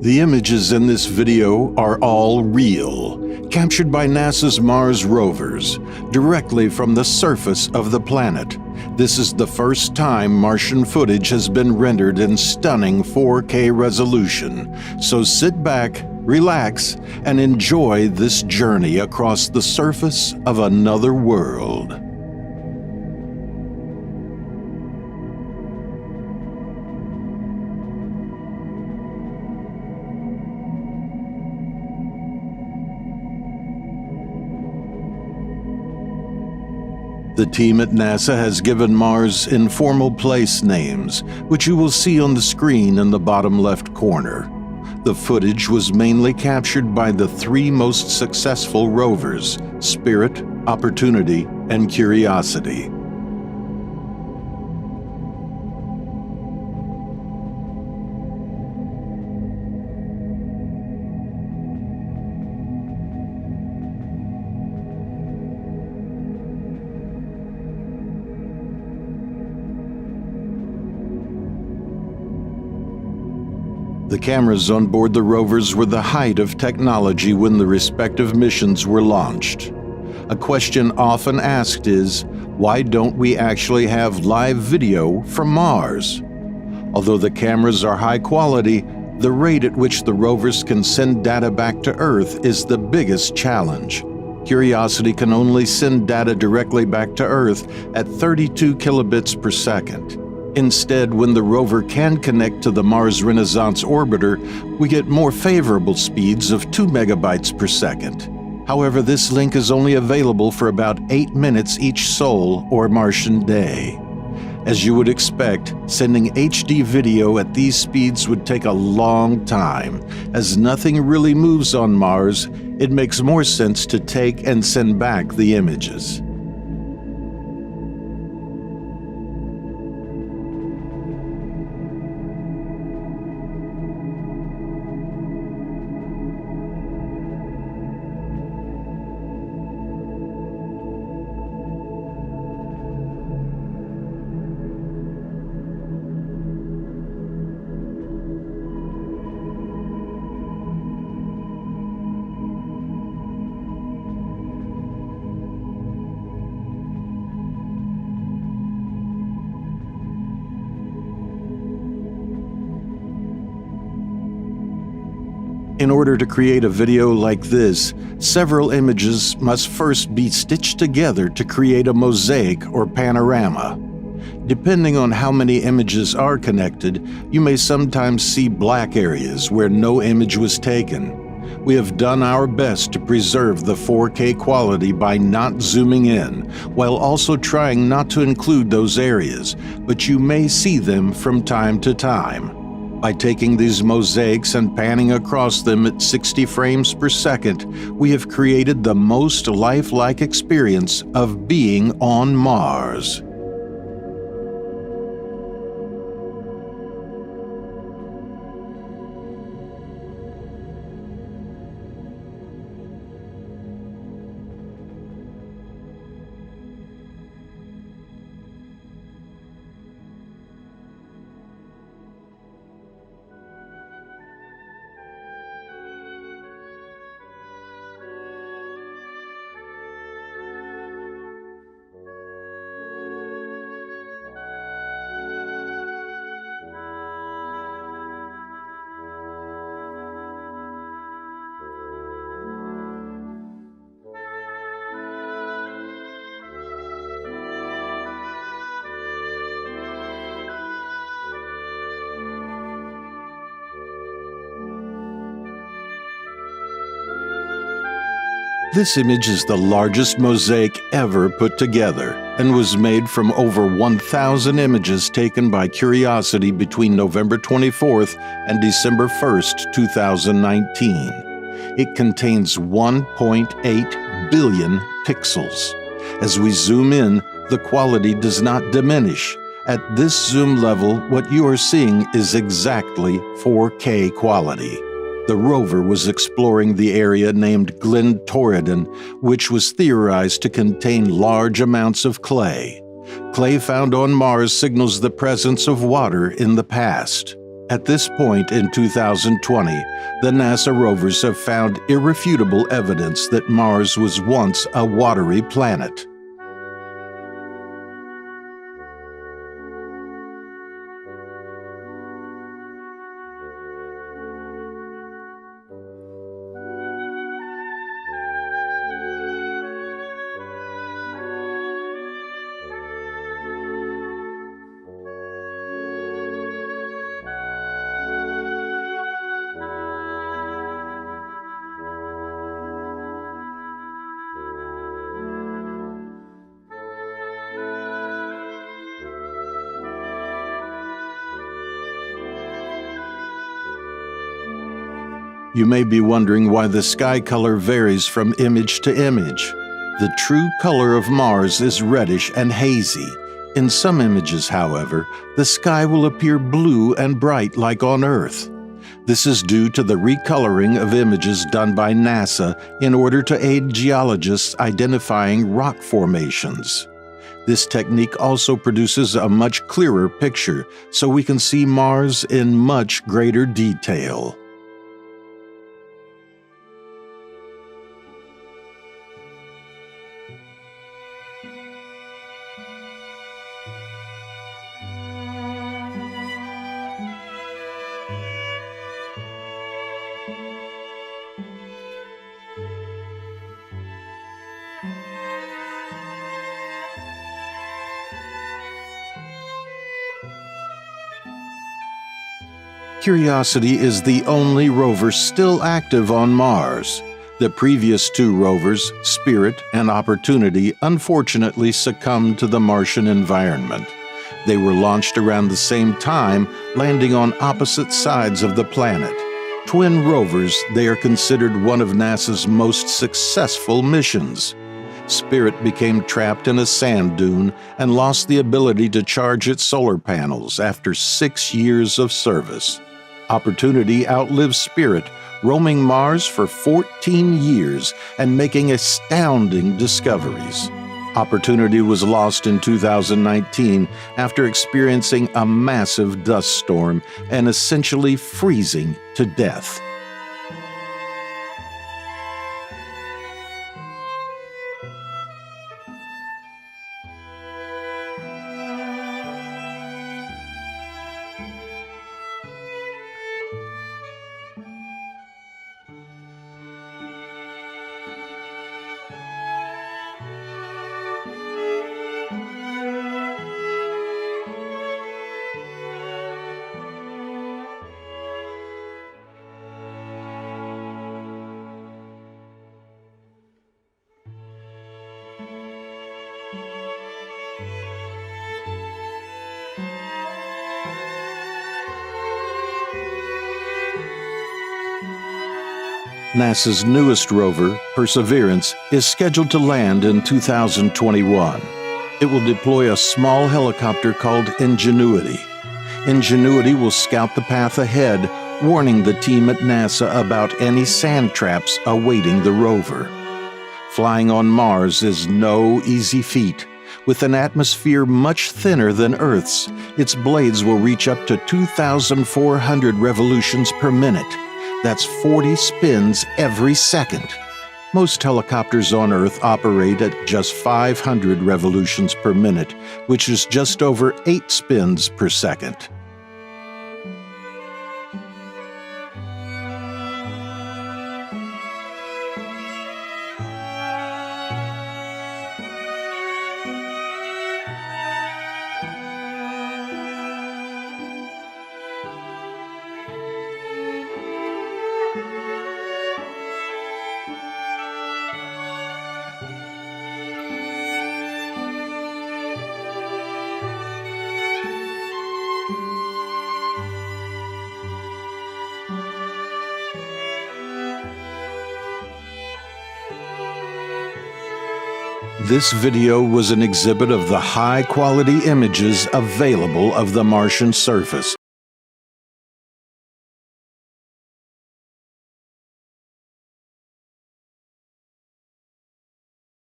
The images in this video are all real, captured by NASA's Mars rovers, directly from the surface of the planet. This is the first time Martian footage has been rendered in stunning 4K resolution, so sit back, relax, and enjoy this journey across the surface of another world. The team at NASA has given Mars informal place names, which you will see on the screen in the bottom left corner. The footage was mainly captured by the three most successful rovers: Spirit, Opportunity, and Curiosity. The cameras on board the rovers were the height of technology when the respective missions were launched. A question often asked is, why don't we actually have live video from Mars? Although the cameras are high quality, the rate at which the rovers can send data back to Earth is the biggest challenge. Curiosity can only send data directly back to Earth at 32 kilobits per second. Instead, when the rover can connect to the Mars Renaissance orbiter, we get more favorable speeds of 2 megabytes per second. However, this link is only available for about 8 minutes each sol or Martian day. As you would expect, sending HD video at these speeds would take a long time. As nothing really moves on Mars, it makes more sense to take and send back the images. In order to create a video like this, several images must first be stitched together to create a mosaic or panorama. Depending on how many images are connected, you may sometimes see black areas where no image was taken. We have done our best to preserve the 4K quality by not zooming in, while also trying not to include those areas, but you may see them from time to time. By taking these mosaics and panning across them at 60 frames per second, we have created the most lifelike experience of being on Mars. This image is the largest mosaic ever put together and was made from over 1,000 images taken by Curiosity between November 24th and December 1st, 2019. It contains 1.8 billion pixels. As we zoom in, the quality does not diminish. At this zoom level, what you are seeing is exactly 4K quality. The rover was exploring the area named Glen Torridon, which was theorized to contain large amounts of clay. Clay found on Mars signals the presence of water in the past. At this point in 2020, the NASA rovers have found irrefutable evidence that Mars was once a watery planet. You may be wondering why the sky color varies from image to image. The true color of Mars is reddish and hazy. In some images, however, the sky will appear blue and bright like on Earth. This is due to the recoloring of images done by NASA in order to aid geologists identifying rock formations. This technique also produces a much clearer picture, so we can see Mars in much greater detail. Curiosity is the only rover still active on Mars. The previous two rovers, Spirit and Opportunity, unfortunately succumbed to the Martian environment. They were launched around the same time, landing on opposite sides of the planet. Twin rovers, they are considered one of NASA's most successful missions. Spirit became trapped in a sand dune and lost the ability to charge its solar panels after 6 years of service. Opportunity outlives Spirit, roaming Mars for 14 years and making astounding discoveries. Opportunity was lost in 2019 after experiencing a massive dust storm and essentially freezing to death. NASA's newest rover, Perseverance, is scheduled to land in 2021. It will deploy a small helicopter called Ingenuity. Ingenuity will scout the path ahead, warning the team at NASA about any sand traps awaiting the rover. Flying on Mars is no easy feat. With an atmosphere much thinner than Earth's, its blades will reach up to 2,400 revolutions per minute. That's 40 spins every second. Most helicopters on Earth operate at just 500 revolutions per minute, which is just over 8 spins per second. This video was an exhibit of the high-quality images available of the Martian surface.